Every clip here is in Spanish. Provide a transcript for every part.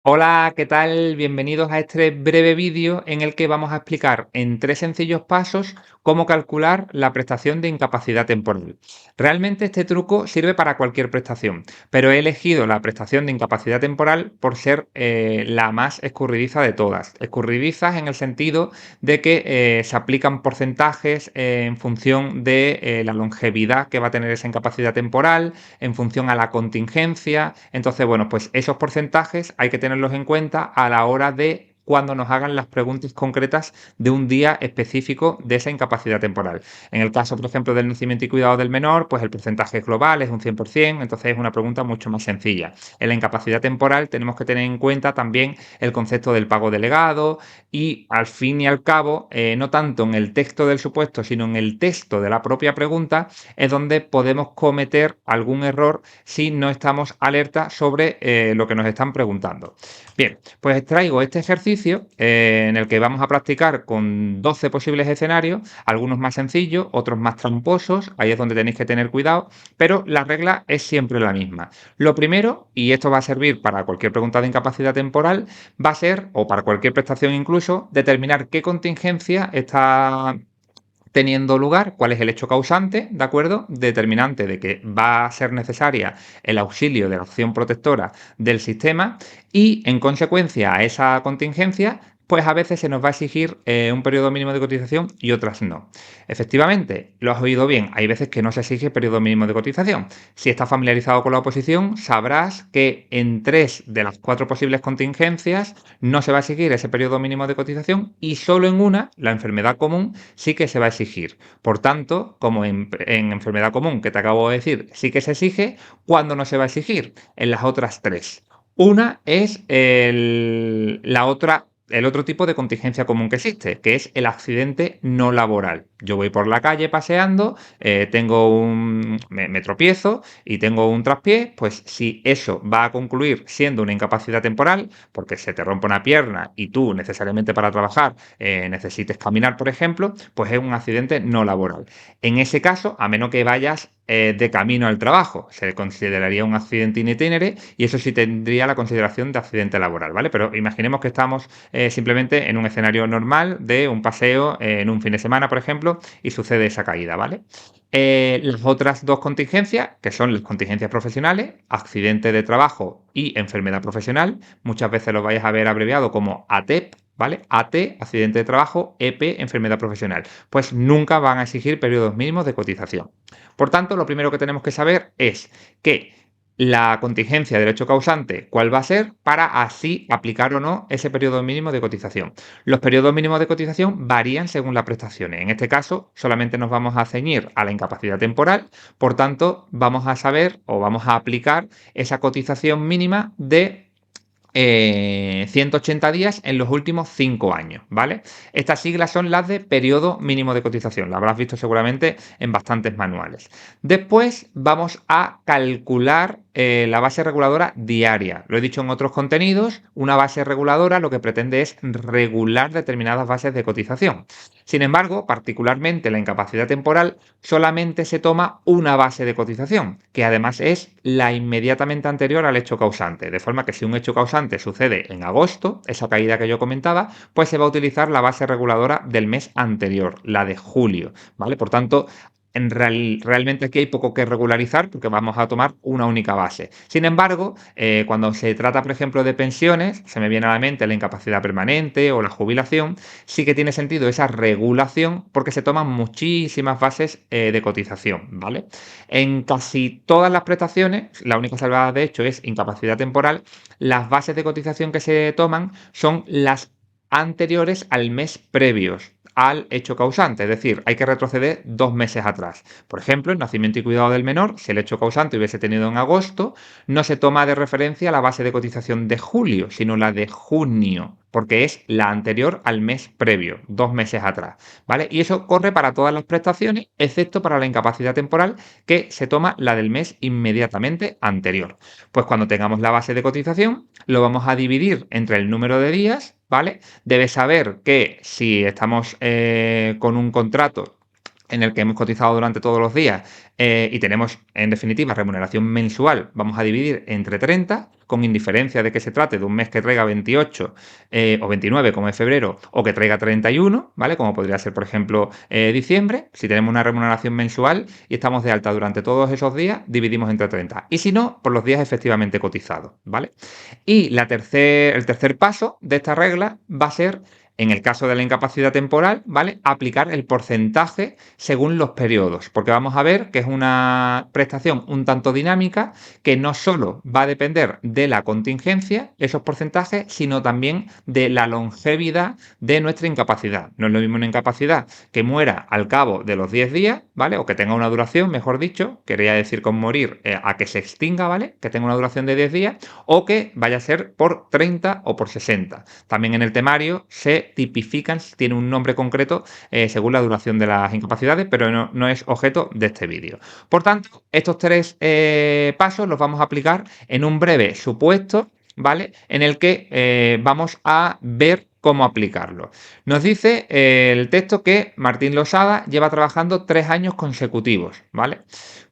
Hola, ¿qué tal? Bienvenidos a este breve vídeo en el que vamos a explicar en 3 sencillos pasos cómo calcular la prestación de incapacidad temporal. Realmente este truco sirve para cualquier prestación, pero he elegido la prestación de incapacidad temporal por ser la más escurridiza de todas. Escurridizas en el sentido de que se aplican porcentajes en función de la longevidad que va a tener esa incapacidad temporal, en función a la contingencia. Entonces, bueno, pues esos porcentajes hay que tenerlos en cuenta a la hora de cuando nos hagan las preguntas concretas de un día específico de esa incapacidad temporal. En el caso, por ejemplo, del nacimiento y cuidado del menor, pues el porcentaje global es un 100%, entonces es una pregunta mucho más sencilla. En la incapacidad temporal tenemos que tener en cuenta también el concepto del pago delegado y, al fin y al cabo, no tanto en el texto del supuesto, sino en el texto de la propia pregunta, es donde podemos cometer algún error si no estamos alerta sobre lo que nos están preguntando. Bien, pues traigo este ejercicio en el que vamos a practicar con 12 posibles escenarios, algunos más sencillos, otros más tramposos, ahí es donde tenéis que tener cuidado, pero la regla es siempre la misma. Lo primero, y esto va a servir para cualquier pregunta de incapacidad temporal, va a ser, o para cualquier prestación incluso, determinar qué contingencia está teniendo lugar, cuál es el hecho causante, ¿de acuerdo? Determinante de que va a ser necesaria el auxilio de la acción protectora del sistema y, en consecuencia a esa contingencia, pues a veces se nos va a exigir un periodo mínimo de cotización y otras no. Efectivamente, lo has oído bien, hay veces que no se exige periodo mínimo de cotización. Si estás familiarizado con la oposición, sabrás que en 3 de las 4 posibles contingencias no se va a exigir ese periodo mínimo de cotización y solo en una, la enfermedad común, sí que se va a exigir. Por tanto, como en enfermedad común que te acabo de decir, sí que se exige, ¿cuándo no se va a exigir? En las otras 3. Una es el otro tipo de contingencia común que existe, que es el accidente no laboral. Yo voy por la calle paseando, me tropiezo y tengo un traspié, pues si eso va a concluir siendo una incapacidad temporal, porque se te rompe una pierna y tú necesariamente para trabajar necesites caminar, por ejemplo, pues es un accidente no laboral. En ese caso, a menos que vayas de camino al trabajo, se consideraría un accidente in itinere y eso sí tendría la consideración de accidente laboral, ¿vale? Pero imaginemos que estamos simplemente en un escenario normal de un paseo en un fin de semana, por ejemplo, y sucede esa caída, ¿vale? Las otras dos contingencias, que son las contingencias profesionales, accidente de trabajo y enfermedad profesional, muchas veces lo vais a ver abreviado como ATEP, ¿vale? AT, accidente de trabajo, EP, enfermedad profesional. Pues nunca van a exigir periodos mínimos de cotización. Por tanto, lo primero que tenemos que saber es que la contingencia del hecho causante, cuál va a ser, para así aplicar o no ese periodo mínimo de cotización. Los periodos mínimos de cotización varían según las prestaciones. En este caso, solamente nos vamos a ceñir a la incapacidad temporal, por tanto, vamos a saber o vamos a aplicar esa cotización mínima de 180 días en los últimos 5 años, ¿vale? Estas siglas son las de periodo mínimo de cotización, lo habrás visto seguramente en bastantes manuales. Después vamos a calcular la base reguladora diaria. Lo he dicho en otros contenidos, una base reguladora lo que pretende es regular determinadas bases de cotización. Sin embargo, particularmente la incapacidad temporal solamente se toma una base de cotización, que además es la inmediatamente anterior al hecho causante. De forma que si un hecho causante sucede en agosto, esa caída que yo comentaba, pues se va a utilizar la base reguladora del mes anterior, la de julio, ¿vale? Por tanto, realmente aquí hay poco que regularizar porque vamos a tomar una única base. Sin embargo, cuando se trata, por ejemplo, de pensiones, se me viene a la mente la incapacidad permanente o la jubilación, sí que tiene sentido esa regulación porque se toman muchísimas bases de cotización, ¿vale? En casi todas las prestaciones, la única salvada de hecho es incapacidad temporal, las bases de cotización que se toman son las anteriores al mes previos al hecho causante, es decir, hay que retroceder 2 meses atrás. Por ejemplo, el nacimiento y cuidado del menor, si el hecho causante hubiese tenido en agosto, no se toma de referencia la base de cotización de julio, sino la de junio, porque es la anterior al mes previo, 2 meses atrás, ¿vale? Y eso corre para todas las prestaciones, excepto para la incapacidad temporal, que se toma la del mes inmediatamente anterior. Pues cuando tengamos la base de cotización, lo vamos a dividir entre el número de días, ¿vale? Debes saber que si estamos con un contrato en el que hemos cotizado durante todos los días y tenemos, en definitiva, remuneración mensual, vamos a dividir entre 30, con indiferencia de que se trate de un mes que traiga 28 o 29, como es febrero, o que traiga 31, ¿vale? Como podría ser, por ejemplo, diciembre. Si tenemos una remuneración mensual y estamos de alta durante todos esos días, dividimos entre 30. Y si no, por los días efectivamente cotizados, ¿vale? Y el tercer paso de esta regla va a ser, en el caso de la incapacidad temporal, ¿vale? Aplicar el porcentaje según los periodos, porque vamos a ver que es una prestación un tanto dinámica que no solo va a depender de la contingencia, esos porcentajes, sino también de la longevidad de nuestra incapacidad. No es lo mismo una incapacidad que muera al cabo de los 10 días, ¿vale? O que tenga una duración, mejor dicho, quería decir con morir, a que se extinga, ¿vale? Que tenga una duración de 10 días, o que vaya a ser por 30 o por 60. También en el temario se tipifican, tiene un nombre concreto según la duración de las incapacidades, pero no es objeto de este vídeo. Por tanto, estos tres pasos los vamos a aplicar en un breve supuesto, ¿vale? En el que vamos a ver cómo aplicarlo. Nos dice el texto que Martín Losada lleva trabajando 3 años consecutivos, ¿vale?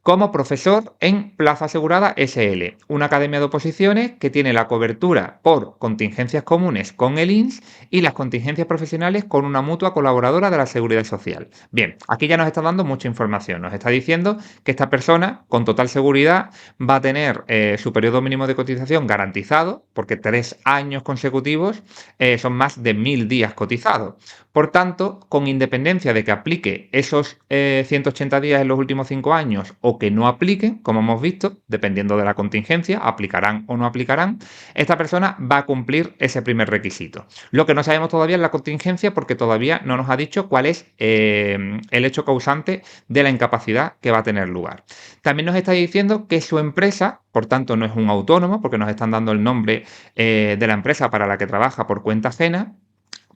Como profesor en Plaza Asegurada SL, una academia de oposiciones que tiene la cobertura por contingencias comunes con el INS y las contingencias profesionales con una mutua colaboradora de la Seguridad Social. Bien, aquí ya nos está dando mucha información. Nos está diciendo que esta persona, con total seguridad, va a tener su periodo mínimo de cotización garantizado, porque 3 años consecutivos son más de 1000 días cotizados. Por tanto, con independencia de que aplique esos 180 días en los últimos 5 años o que no apliquen, como hemos visto, dependiendo de la contingencia, aplicarán o no aplicarán, esta persona va a cumplir ese primer requisito. Lo que no sabemos todavía es la contingencia porque todavía no nos ha dicho cuál es el hecho causante de la incapacidad que va a tener lugar. También nos está diciendo que su empresa, por tanto, no es un autónomo, porque nos están dando el nombre de la empresa para la que trabaja por cuenta ajena,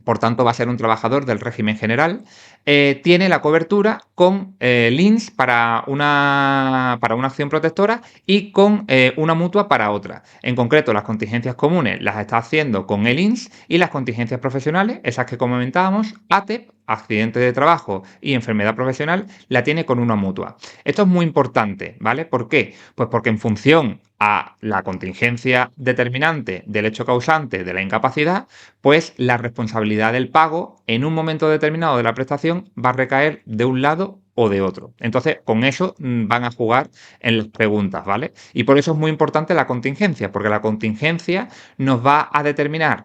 por tanto va a ser un trabajador del régimen general, tiene la cobertura con LINS para una acción protectora y con una mutua para otra. En concreto, las contingencias comunes las está haciendo con el INS y las contingencias profesionales, esas que comentábamos, ATEP, accidente de trabajo y enfermedad profesional, la tiene con una mutua. Esto es muy importante, ¿vale? ¿Por qué? Pues porque en función a la contingencia determinante del hecho causante de la incapacidad, pues la responsabilidad del pago en un momento determinado de la prestación va a recaer de un lado o de otro. Entonces, con eso van a jugar en las preguntas, ¿vale? Y por eso es muy importante la contingencia, porque la contingencia nos va a determinar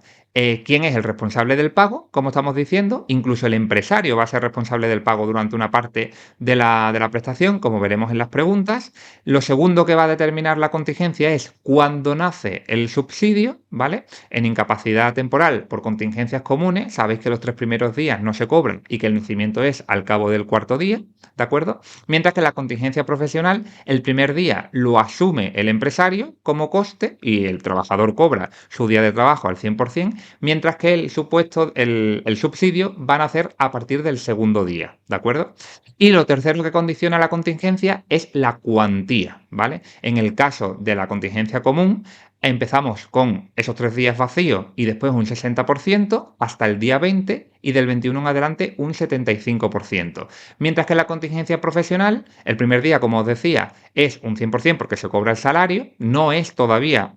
quién es el responsable del pago, como estamos diciendo, incluso el empresario va a ser responsable del pago durante una parte de la prestación, como veremos en las preguntas. Lo segundo que va a determinar la contingencia es cuándo nace el subsidio, ¿vale? En incapacidad temporal por contingencias comunes, sabéis que los 3 primeros días no se cobran y que el nacimiento es al cabo del cuarto día, ¿de acuerdo? Mientras que la contingencia profesional, el primer día lo asume el empresario como coste y el trabajador cobra su día de trabajo al 100%, mientras que el subsidio van a hacer a partir del segundo día, ¿de acuerdo? Y lo tercero que condiciona la contingencia es la cuantía, ¿vale? En el caso de la contingencia común, empezamos con esos 3 días vacíos y después un 60% hasta el día 20 y del 21 en adelante un 75%. Mientras que la contingencia profesional, el primer día, como os decía, es un 100% porque se cobra el salario, no es todavía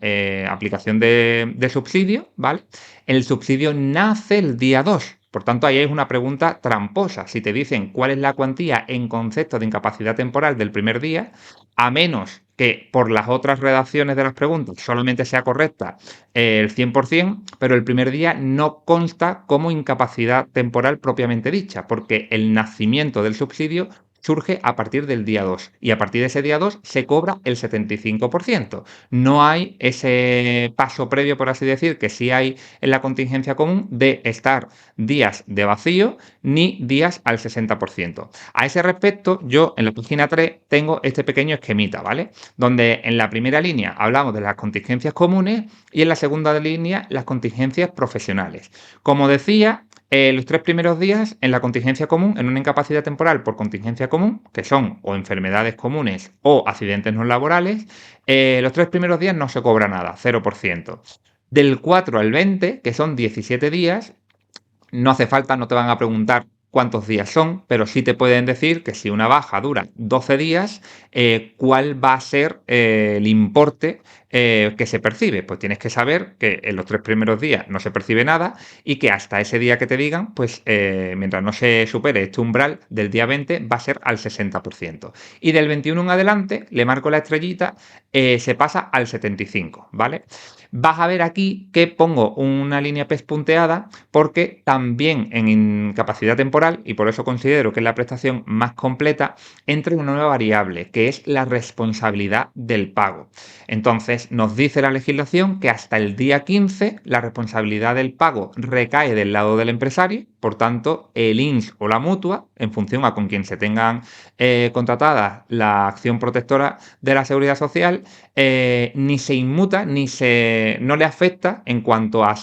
aplicación de subsidio, ¿vale? El subsidio nace el día 2. Por tanto, ahí es una pregunta tramposa. Si te dicen cuál es la cuantía en concepto de incapacidad temporal del primer día, a menos que por las otras redacciones de las preguntas solamente sea correcta el 100%, pero el primer día no consta como incapacidad temporal propiamente dicha, porque el nacimiento del subsidio surge a partir del día 2 y a partir de ese día 2 se cobra el 75%. No hay ese paso previo, por así decir, que sí hay en la contingencia común de estar días de vacío ni días al 60%. A ese respecto, yo en la página 3 tengo este pequeño esquemita, ¿vale? Donde en la primera línea hablamos de las contingencias comunes y en la segunda línea las contingencias profesionales. Como decía, los 3 primeros días en la contingencia común, en una incapacidad temporal por contingencia común, que son o enfermedades comunes o accidentes no laborales, los 3 primeros días no se cobra nada, 0%. Del 4 al 20, que son 17 días, no hace falta, no te van a preguntar cuántos días son, pero sí te pueden decir que si una baja dura 12 días, cuál va a ser el importe que se percibe. Pues tienes que saber que en los 3 primeros días no se percibe nada y que hasta ese día que te digan, pues mientras no se supere este umbral del día 20, va a ser al 60%. Y del 21 en adelante, le marco la estrellita, se pasa al 75%, ¿vale? Vas a ver aquí que pongo una línea pespunteada porque también en incapacidad temporal, y por eso considero que es la prestación más completa, entra una nueva variable, que es la responsabilidad del pago. Entonces, nos dice la legislación que hasta el día 15 la responsabilidad del pago recae del lado del empresario, por tanto, el INS o la mutua, en función a con quien se tengan contratada la acción protectora de la Seguridad Social, ni se inmuta no le afecta en cuanto a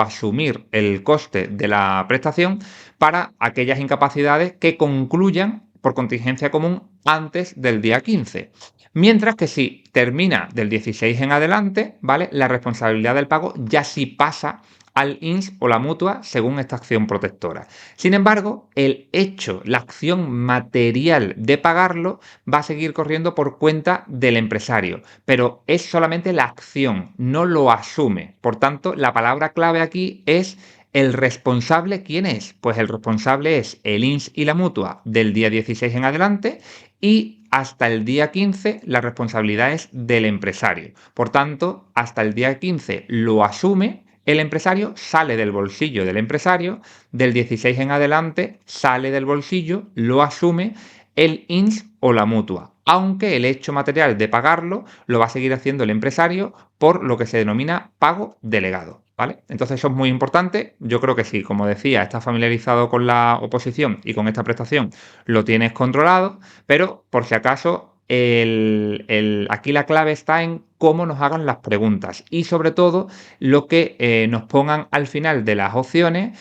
asumir el coste de la prestación para aquellas incapacidades que concluyan por contingencia común antes del día 15. Mientras que si termina del 16 en adelante, ¿vale? La responsabilidad del pago ya sí pasa al INS o la mutua según esta acción protectora. Sin embargo, el hecho, la acción material de pagarlo va a seguir corriendo por cuenta del empresario, pero es solamente la acción, no lo asume. Por tanto, la palabra clave aquí es el responsable. ¿Quién es? Pues el responsable es el INS y la mutua del día 16 en adelante y hasta el día 15 la responsabilidad es del empresario. Por tanto, hasta el día 15 lo asume el empresario, sale del bolsillo del empresario, del 16 en adelante sale del bolsillo, lo asume el INS o la mutua, aunque el hecho material de pagarlo lo va a seguir haciendo el empresario por lo que se denomina pago delegado, ¿vale? Entonces eso es muy importante. Yo creo que sí, como decía, estás familiarizado con la oposición y con esta prestación, lo tienes controlado, pero por si acaso aquí la clave está en cómo nos hagan las preguntas y sobre todo lo que nos pongan al final de las opciones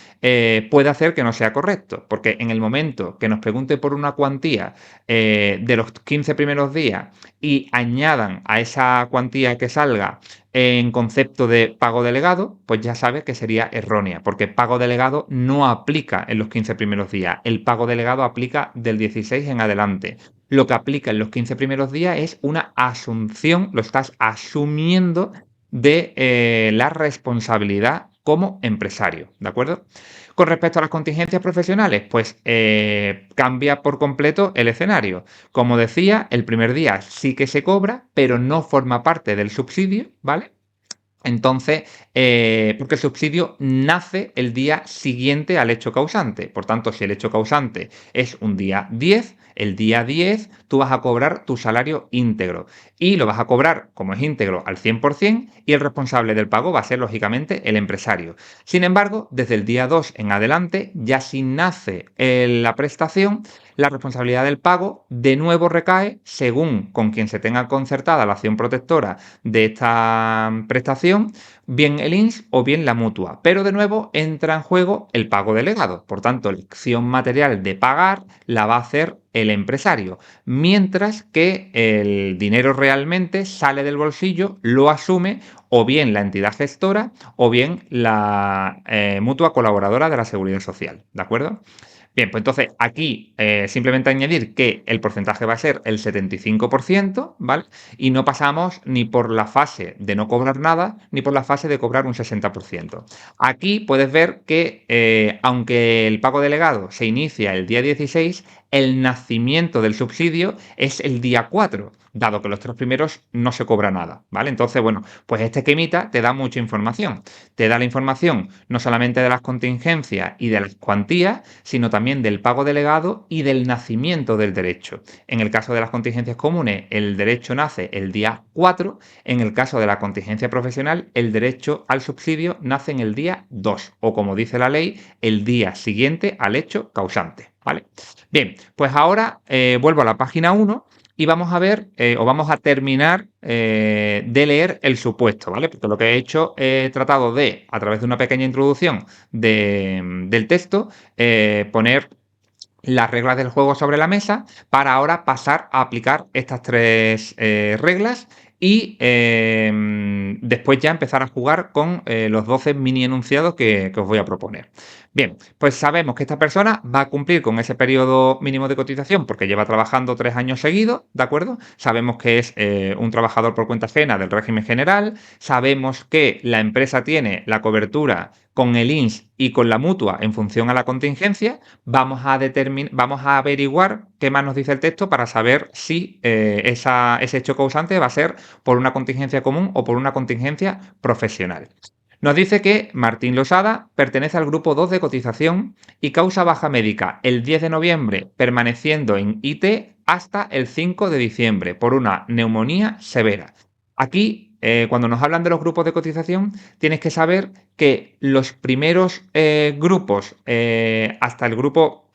puede hacer que no sea correcto, porque en el momento que nos pregunte por una cuantía de los 15 primeros días y añadan a esa cuantía que salga en concepto de pago delegado, pues ya sabes que sería errónea, porque pago delegado no aplica en los 15 primeros días, el pago delegado aplica del 16 en adelante. Lo que aplica en los 15 primeros días es una asunción, lo estás asumiendo de la responsabilidad como empresario, ¿de acuerdo? Con respecto a las contingencias profesionales, pues cambia por completo el escenario. Como decía, el primer día sí que se cobra, pero no forma parte del subsidio, ¿vale? Entonces, porque el subsidio nace el día siguiente al hecho causante. Por tanto, si el hecho causante es un día 10, el día 10 tú vas a cobrar tu salario íntegro y lo vas a cobrar como es íntegro al 100% y el responsable del pago va a ser lógicamente el empresario. Sin embargo, desde el día 2 en adelante, ya si nace la prestación, la responsabilidad del pago de nuevo recae según con quien se tenga concertada la acción protectora de esta prestación, bien el INS o bien la mutua. Pero de nuevo entra en juego el pago delegado. Por tanto, la acción material de pagar la va a hacer el empresario, mientras que el dinero realmente sale del bolsillo, lo asume o bien la entidad gestora o bien la mutua colaboradora de la Seguridad Social. ¿De acuerdo? Bien, pues entonces aquí simplemente añadir que el porcentaje va a ser el 75%, ¿vale? Y no pasamos ni por la fase de no cobrar nada, ni por la fase de cobrar un 60%. Aquí puedes ver que, aunque el pago delegado se inicia el día 16, el nacimiento del subsidio es el día 4, dado que los 3 primeros no se cobra nada, ¿vale? Entonces, bueno, pues este esquemita te da mucha información. Te da la información no solamente de las contingencias y de las cuantías, sino también del pago delegado y del nacimiento del derecho. En el caso de las contingencias comunes, el derecho nace el día 4. En el caso de la contingencia profesional, el derecho al subsidio nace en el día 2, o como dice la ley, el día siguiente al hecho causante, ¿vale? Bien, pues ahora vuelvo a la página 1 y vamos a ver, o vamos a terminar de leer el supuesto, ¿vale? Porque lo que he hecho, he tratado de, a través de una pequeña introducción del texto, poner las reglas del juego sobre la mesa para ahora pasar a aplicar estas 3 reglas y después ya empezar a jugar con los 12 mini enunciados que os voy a proponer. Bien, pues sabemos que esta persona va a cumplir con ese periodo mínimo de cotización porque lleva trabajando 3 años seguidos, ¿de acuerdo? Sabemos que es un trabajador por cuenta ajena del régimen general, sabemos que la empresa tiene la cobertura con el INS y con la mutua en función a la contingencia. Vamos a averiguar qué más nos dice el texto para saber si ese hecho causante va a ser por una contingencia común o por una contingencia profesional. Nos dice que Martín Losada pertenece al grupo 2 de cotización y causa baja médica el 10 de noviembre, permaneciendo en IT hasta el 5 de diciembre por una neumonía severa. Aquí, cuando nos hablan de los grupos de cotización, tienes que saber que los primeros grupos, hasta el grupo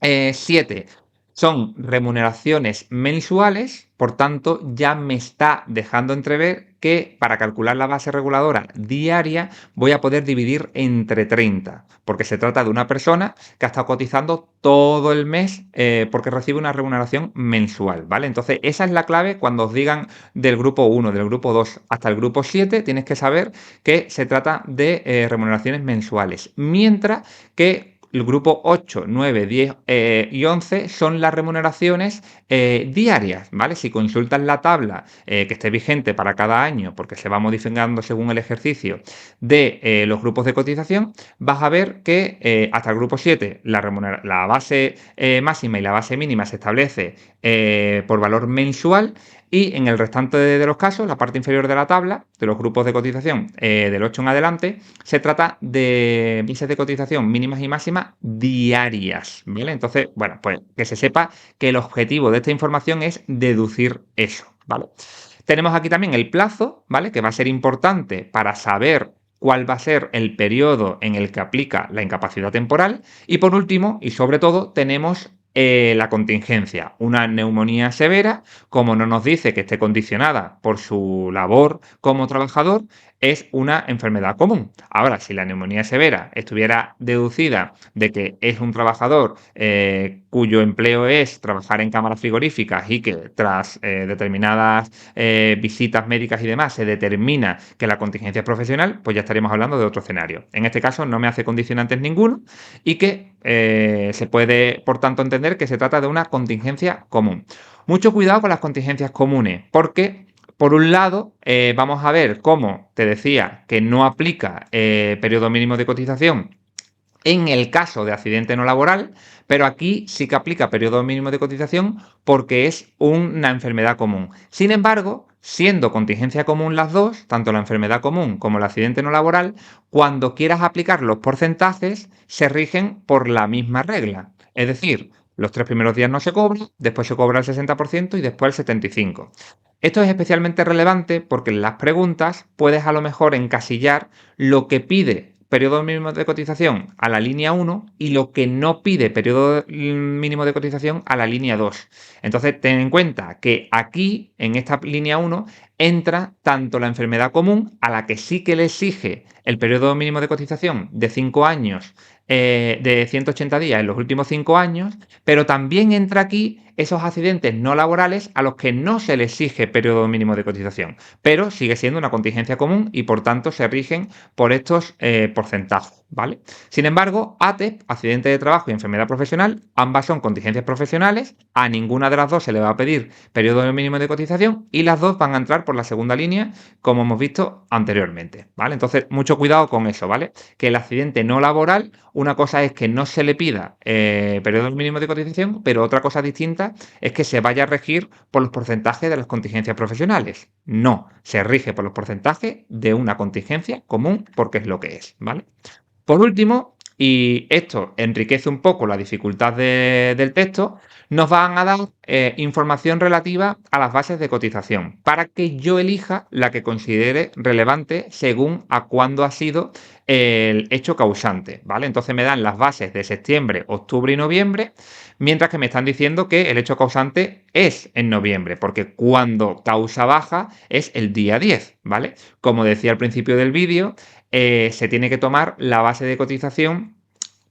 7, son remuneraciones mensuales, por tanto, ya me está dejando entrever que para calcular la base reguladora diaria voy a poder dividir entre 30, porque se trata de una persona que ha estado cotizando todo el mes porque recibe una remuneración mensual, ¿vale? Entonces, esa es la clave cuando os digan del grupo 1, del grupo 2 hasta el grupo 7, tienes que saber que se trata de remuneraciones mensuales, mientras que el grupo 8, 9, 10 y 11 son las remuneraciones diarias, ¿vale? Si consultas la tabla que esté vigente para cada año, porque se va modificando según el ejercicio de los grupos de cotización, vas a ver que hasta el grupo 7 la base máxima y la base mínima se establece por valor mensual. Y en el restante de los casos, la parte inferior de la tabla, de los grupos de cotización del 8 en adelante, se trata de índices de cotización mínimas y máximas diarias, ¿vale? Entonces, bueno, pues que se sepa que el objetivo de esta información es deducir eso, ¿vale? Tenemos aquí también el plazo, ¿vale? Que va a ser importante para saber cuál va a ser el periodo en el que aplica la incapacidad temporal. Y por último, y sobre todo, tenemos la contingencia, una neumonía severa, como no nos dice que esté condicionada por su labor como trabajador, es una enfermedad común. Ahora, si la neumonía severa estuviera deducida de que es un trabajador cuyo empleo es trabajar en cámaras frigoríficas y que tras determinadas visitas médicas y demás se determina que la contingencia es profesional, pues ya estaríamos hablando de otro escenario. En este caso no me hace condicionantes ninguno y que se puede, por tanto, entender que se trata de una contingencia común. Mucho cuidado con las contingencias comunes, porque por un lado, vamos a ver cómo te decía que no aplica periodo mínimo de cotización en el caso de accidente no laboral, pero aquí sí que aplica periodo mínimo de cotización porque es una enfermedad común. Sin embargo, siendo contingencia común las dos, tanto la enfermedad común como el accidente no laboral, cuando quieras aplicar los porcentajes, se rigen por la misma regla. Es decir, los 3 primeros días no se cobra, después se cobra el 60% y después el 75%. Esto es especialmente relevante porque en las preguntas puedes a lo mejor encasillar lo que pide periodo mínimo de cotización a la línea 1 y lo que no pide periodo mínimo de cotización a la línea 2. Entonces, ten en cuenta que aquí, en esta línea 1, entra tanto la enfermedad común, a la que sí que le exige el periodo mínimo de cotización de 5 años, de 180 días en los últimos 5 años, pero también entra aquí esos accidentes no laborales a los que no se le exige periodo mínimo de cotización, pero sigue siendo una contingencia común y por tanto se rigen por estos porcentajes, ¿vale? Sin embargo, ATEP, accidente de trabajo y enfermedad profesional, ambas son contingencias profesionales, a ninguna de las dos se le va a pedir periodo mínimo de cotización y las dos van a entrar por la segunda línea, como hemos visto anteriormente, ¿vale? Entonces, mucho cuidado con eso, ¿vale? Que el accidente no laboral, una cosa es que no se le pida periodo mínimo de cotización, pero otra cosa distinta es que se vaya a regir por los porcentajes de las contingencias profesionales. No, se rige por los porcentajes de una contingencia común porque es lo que es, ¿vale? Por último, y esto enriquece un poco la dificultad del texto, nos van a dar información relativa a las bases de cotización para que yo elija la que considere relevante según a cuándo ha sido el hecho causante, ¿vale? Entonces me dan las bases de septiembre, octubre y noviembre, mientras que me están diciendo que el hecho causante es en noviembre, porque cuando causa baja es el día 10, ¿vale? Como decía al principio del vídeo, se tiene que tomar la base de cotización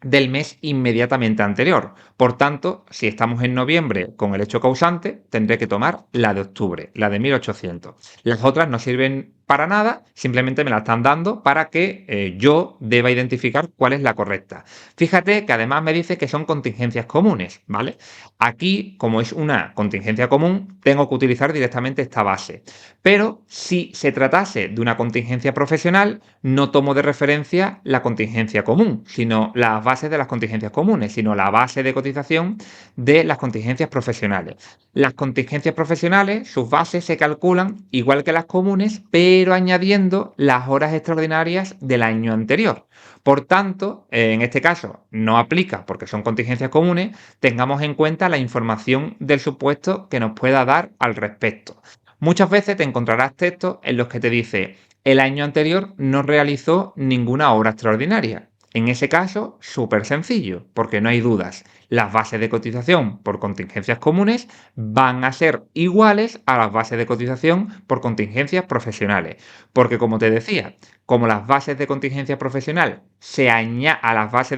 del mes inmediatamente anterior. Por tanto, si estamos en noviembre con el hecho causante, tendré que tomar la de octubre, la de 1800. Las otras no sirven para nada, simplemente me la están dando para que yo deba identificar cuál es la correcta. Fíjate que además me dice que son contingencias comunes, ¿vale? Aquí, como es una contingencia común, tengo que utilizar directamente esta base. Pero si se tratase de una contingencia profesional, no tomo de referencia la contingencia común, sino las bases de las contingencias comunes, sino la base de cotización de las contingencias profesionales. Las contingencias profesionales, sus bases se calculan igual que las comunes, pero añadiendo las horas extraordinarias del año anterior. Por tanto, en este caso no aplica porque son contingencias comunes, tengamos en cuenta la información del supuesto que nos pueda dar al respecto. Muchas veces te encontrarás textos en los que te dice el año anterior no realizó ninguna obra extraordinaria. En ese caso, súper sencillo, porque no hay dudas. Las bases de cotización por contingencias comunes van a ser iguales a las bases de cotización por contingencias profesionales. Porque como te decía, como las bases de contingencia profesional a las bases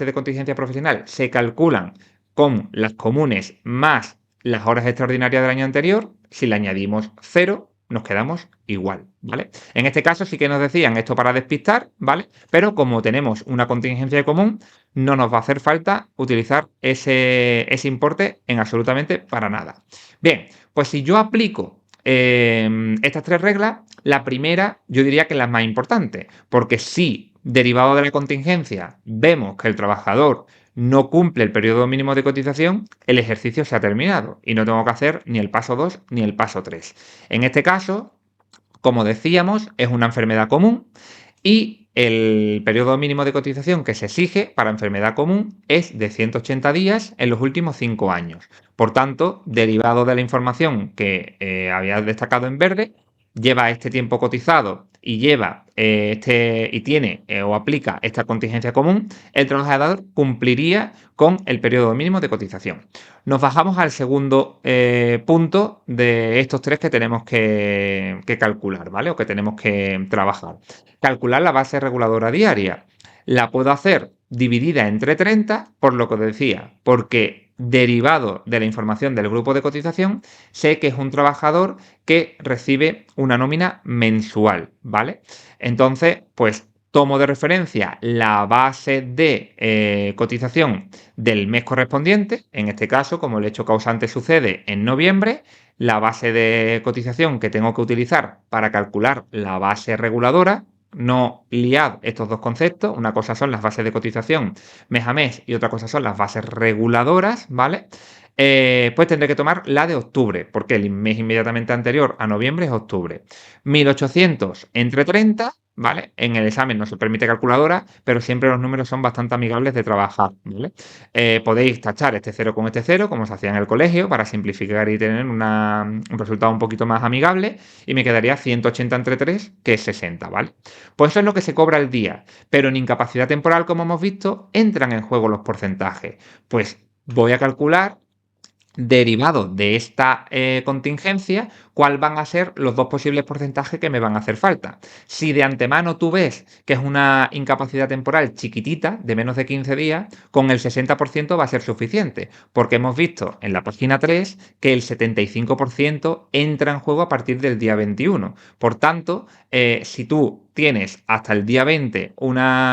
de contingencia profesional se calculan con las comunes más las horas extraordinarias del año anterior, si le añadimos 0, nos quedamos igual, ¿vale? En este caso sí que nos decían esto para despistar, ¿vale? Pero como tenemos una contingencia común, no nos va a hacer falta utilizar ese importe en absolutamente para nada. Bien, pues si yo aplico estas tres reglas, la primera yo diría que es la más importante, porque si derivado de la contingencia vemos que el trabajador no cumple el periodo mínimo de cotización, el ejercicio se ha terminado y no tengo que hacer ni el paso 2 ni el paso 3. En este caso, como decíamos, es una enfermedad común y el periodo mínimo de cotización que se exige para enfermedad común es de 180 días en los últimos 5 años. Por tanto, derivado de la información que había destacado en verde, lleva este tiempo cotizado y tiene o aplica esta contingencia común, el trabajador cumpliría con el periodo mínimo de cotización. Nos bajamos al segundo punto de estos tres que tenemos que calcular, ¿vale? O que tenemos que trabajar. Calcular la base reguladora diaria. La puedo hacer dividida entre 30, por lo que decía, porque derivado de la información del grupo de cotización, sé que es un trabajador que recibe una nómina mensual, ¿vale? Entonces, pues tomo de referencia la base de cotización del mes correspondiente, en este caso, como el hecho causante sucede en noviembre, la base de cotización que tengo que utilizar para calcular la base reguladora. No liad estos dos conceptos, una cosa son las bases de cotización mes a mes y otra cosa son las bases reguladoras, ¿vale? Pues tendré que tomar la de octubre, porque el mes inmediatamente anterior a noviembre es octubre. 1800 entre 30, ¿vale? En el examen no se permite calculadora, pero siempre los números son bastante amigables de trabajar, ¿vale? Podéis tachar este 0 con este 0, como se hacía en el colegio, para simplificar y tener un resultado un poquito más amigable, y me quedaría 180 entre 3, que es 60, ¿vale? Pues eso es lo que se cobra al día, pero en incapacidad temporal, como hemos visto, entran en juego los porcentajes. Pues voy a calcular derivado de esta contingencia, cuáles van a ser los dos posibles porcentajes que me van a hacer falta. Si de antemano tú ves que es una incapacidad temporal chiquitita, de menos de 15 días, con el 60% va a ser suficiente, porque hemos visto en la página 3 que el 75% entra en juego a partir del día 21. Por tanto, si tú tienes hasta el día 20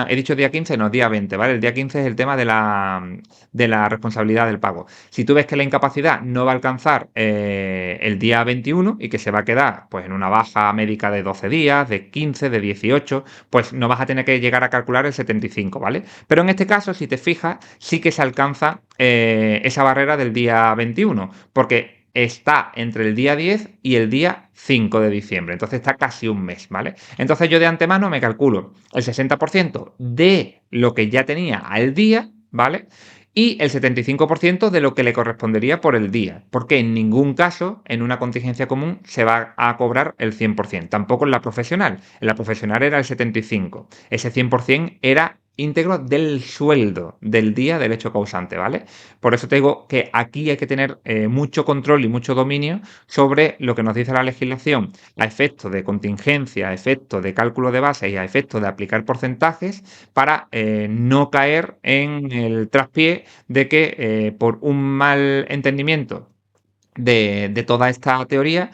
he dicho día 15, no, día 20, ¿vale? El día 15 es el tema de la responsabilidad del pago. Si tú ves que la incapacidad no va a alcanzar el día 21 y que se va a quedar pues en una baja médica de 12 días, de 15, de 18, pues no vas a tener que llegar a calcular el 75, ¿vale? Pero en este caso, si te fijas, sí que se alcanza esa barrera del día 21, porque está entre el día 10 y el día 5 de diciembre. Entonces está casi un mes, ¿vale? Entonces yo de antemano me calculo el 60% de lo que ya tenía al día, ¿vale? Y el 75% de lo que le correspondería por el día, porque en ningún caso en una contingencia común se va a cobrar el 100%, tampoco en la profesional. En la profesional era el 75%. Ese 100% era íntegro del sueldo del día del hecho causante, ¿vale? Por eso te digo que aquí hay que tener mucho control y mucho dominio sobre lo que nos dice la legislación a efecto de contingencia, a efecto de cálculo de base y a efecto de aplicar porcentajes para no caer en el traspié de que por un mal entendimiento de toda esta teoría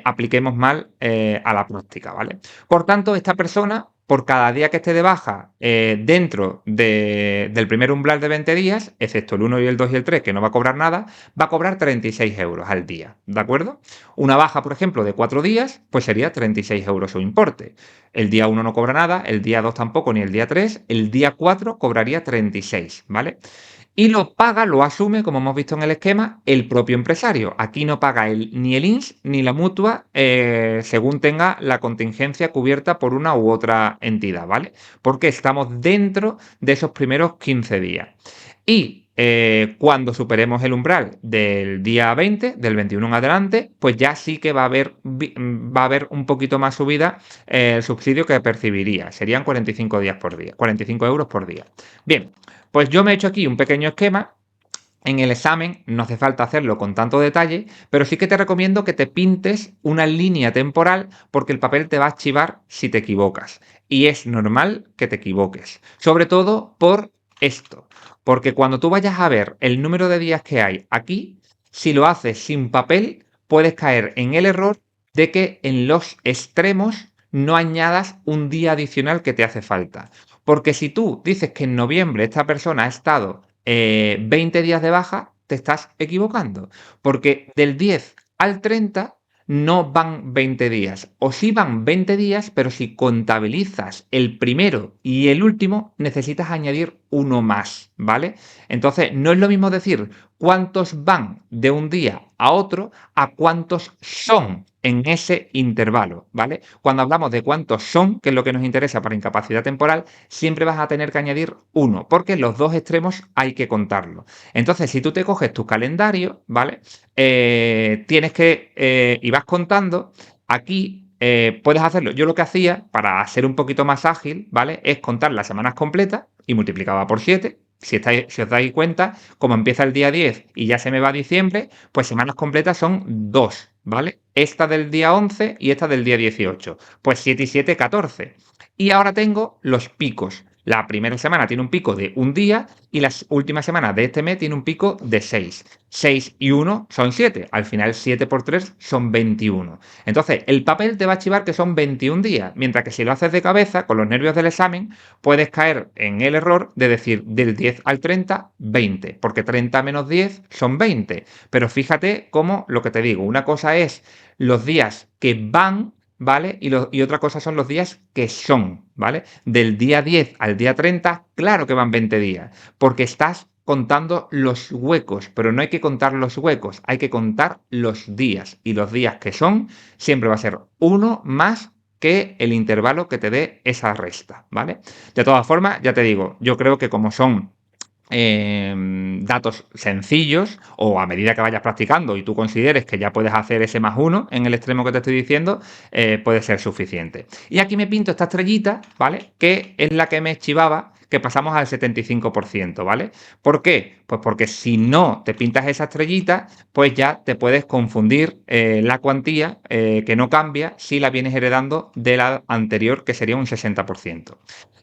apliquemos mal a la práctica, ¿vale? Por tanto, esta persona, por cada día que esté de baja dentro del primer umbral de 20 días, excepto el 1 y el 2 y el 3, que no va a cobrar nada, va a cobrar 36 euros al día, ¿de acuerdo? Una baja, por ejemplo, de 4 días, pues sería 36 euros su importe. El día 1 no cobra nada, el día 2 tampoco, ni el día 3, el día 4 cobraría 36, ¿vale? Y lo paga, lo asume, como hemos visto en el esquema, el propio empresario. Aquí no paga ni el INS ni la mutua según tenga la contingencia cubierta por una u otra entidad, ¿vale? Porque estamos dentro de esos primeros 15 días. Y cuando superemos el umbral del día 20, del 21 en adelante, pues ya sí que va a haber un poquito más subida el subsidio que percibiría. Serían 45 días por día, 45 euros por día. Bien, pues yo me he hecho aquí un pequeño esquema. En el examen no hace falta hacerlo con tanto detalle, pero sí que te recomiendo que te pintes una línea temporal porque el papel te va a archivar si te equivocas. Y es normal que te equivoques, sobre todo por esto, porque cuando tú vayas a ver el número de días que hay aquí, si lo haces sin papel, puedes caer en el error de que en los extremos no añadas un día adicional que te hace falta. Porque si tú dices que en noviembre esta persona ha estado 20 días de baja, te estás equivocando. Porque del 10 al 30 no van 20 días. O sí van 20 días, pero si contabilizas el primero y el último, necesitas añadir uno más, ¿vale? Entonces, no es lo mismo decir cuántos van de un día a otro a cuántos son en ese intervalo, ¿vale? Cuando hablamos de cuántos son, que es lo que nos interesa para incapacidad temporal, siempre vas a tener que añadir uno, porque los dos extremos hay que contarlo. Entonces, si tú te coges tu calendario, ¿vale? Tienes que, y vas contando, aquí puedes hacerlo. Yo lo que hacía, para ser un poquito más ágil, ¿vale? Es contar las semanas completas y multiplicaba por 7. Si os dais cuenta, como empieza el día 10 y ya se me va diciembre, pues semanas completas son 2, ¿vale? Esta del día 11 y esta del día 18. Pues 7 y 7, 14. Y ahora tengo los picos. La primera semana tiene un pico de un día y las últimas semanas de este mes tiene un pico de 6. 6 y 1 son 7. Al final 7 por 3 son 21. Entonces, el papel te va a archivar que son 21 días, mientras que si lo haces de cabeza, con los nervios del examen, puedes caer en el error de decir del 10 al 30, 20, porque 30 menos 10 son 20. Pero fíjate cómo, lo que te digo, una cosa es los días que van, ¿vale? Y otra cosa son los días que son, ¿vale? Del día 10 al día 30, claro que van 20 días, porque estás contando los huecos, pero no hay que contar los huecos, hay que contar los días. Y los días que son siempre va a ser uno más que el intervalo que te dé esa resta, ¿vale? De todas formas, ya te digo, yo creo que como son datos sencillos o a medida que vayas practicando y tú consideres que ya puedes hacer ese más uno en el extremo que te estoy diciendo, puede ser suficiente. Y aquí me pinto esta estrellita, ¿vale? Que es la que me chivaba que pasamos al 75%, ¿vale? ¿Por qué? Pues porque si no te pintas esa estrellita, pues ya te puedes confundir la cuantía que no cambia si la vienes heredando de la anterior, que sería un 60%.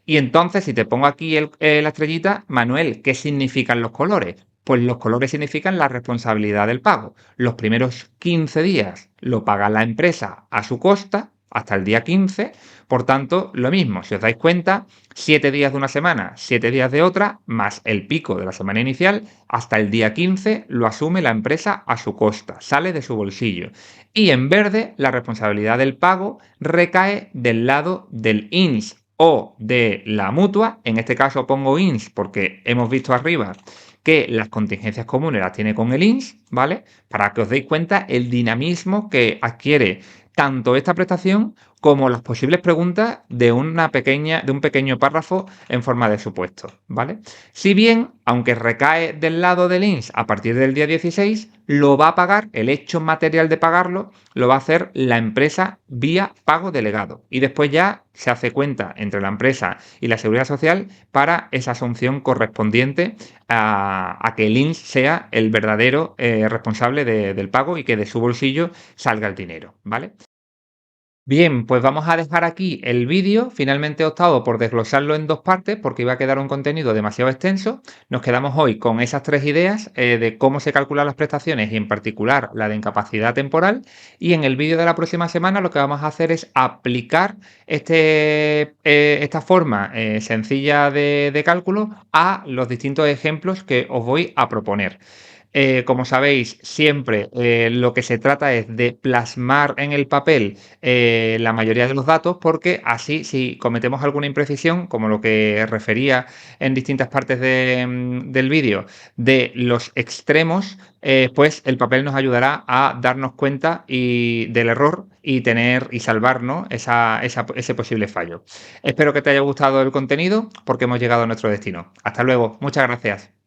Y entonces, si te pongo aquí la estrellita, Manuel, ¿qué significan los colores? Pues los colores significan la responsabilidad del pago. Los primeros 15 días lo paga la empresa a su costa, hasta el día 15. Por tanto, lo mismo, si os dais cuenta, 7 días de una semana, 7 días de otra, más el pico de la semana inicial, hasta el día 15 lo asume la empresa a su costa, sale de su bolsillo. Y en verde, la responsabilidad del pago recae del lado del INS o de la mutua. En este caso pongo INS porque hemos visto arriba que las contingencias comunes las tiene con el INS, ¿vale? Para que os deis cuenta el dinamismo que adquiere tanto esta prestación como las posibles preguntas de de un pequeño párrafo en forma de supuesto, ¿vale? Si bien, aunque recae del lado del INS a partir del día 16, lo va a pagar, el hecho material de pagarlo, lo va a hacer la empresa vía pago delegado. Y después ya se hace cuenta entre la empresa y la Seguridad Social para esa asunción correspondiente a que el INS sea el verdadero responsable del pago y que de su bolsillo salga el dinero, ¿vale? Bien, pues vamos a dejar aquí el vídeo. Finalmente he optado por desglosarlo en dos partes porque iba a quedar un contenido demasiado extenso. Nos quedamos hoy con esas tres ideas de cómo se calculan las prestaciones y en particular la de incapacidad temporal. Y en el vídeo de la próxima semana lo que vamos a hacer es aplicar esta forma sencilla de cálculo a los distintos ejemplos que os voy a proponer. Como sabéis, siempre lo que se trata es de plasmar en el papel la mayoría de los datos, porque así, si cometemos alguna imprecisión, como lo que refería en distintas partes del vídeo, de los extremos, pues el papel nos ayudará a darnos cuenta del error y salvar, ¿no?, ese posible fallo. Espero que te haya gustado el contenido porque hemos llegado a nuestro destino. Hasta luego. Muchas gracias.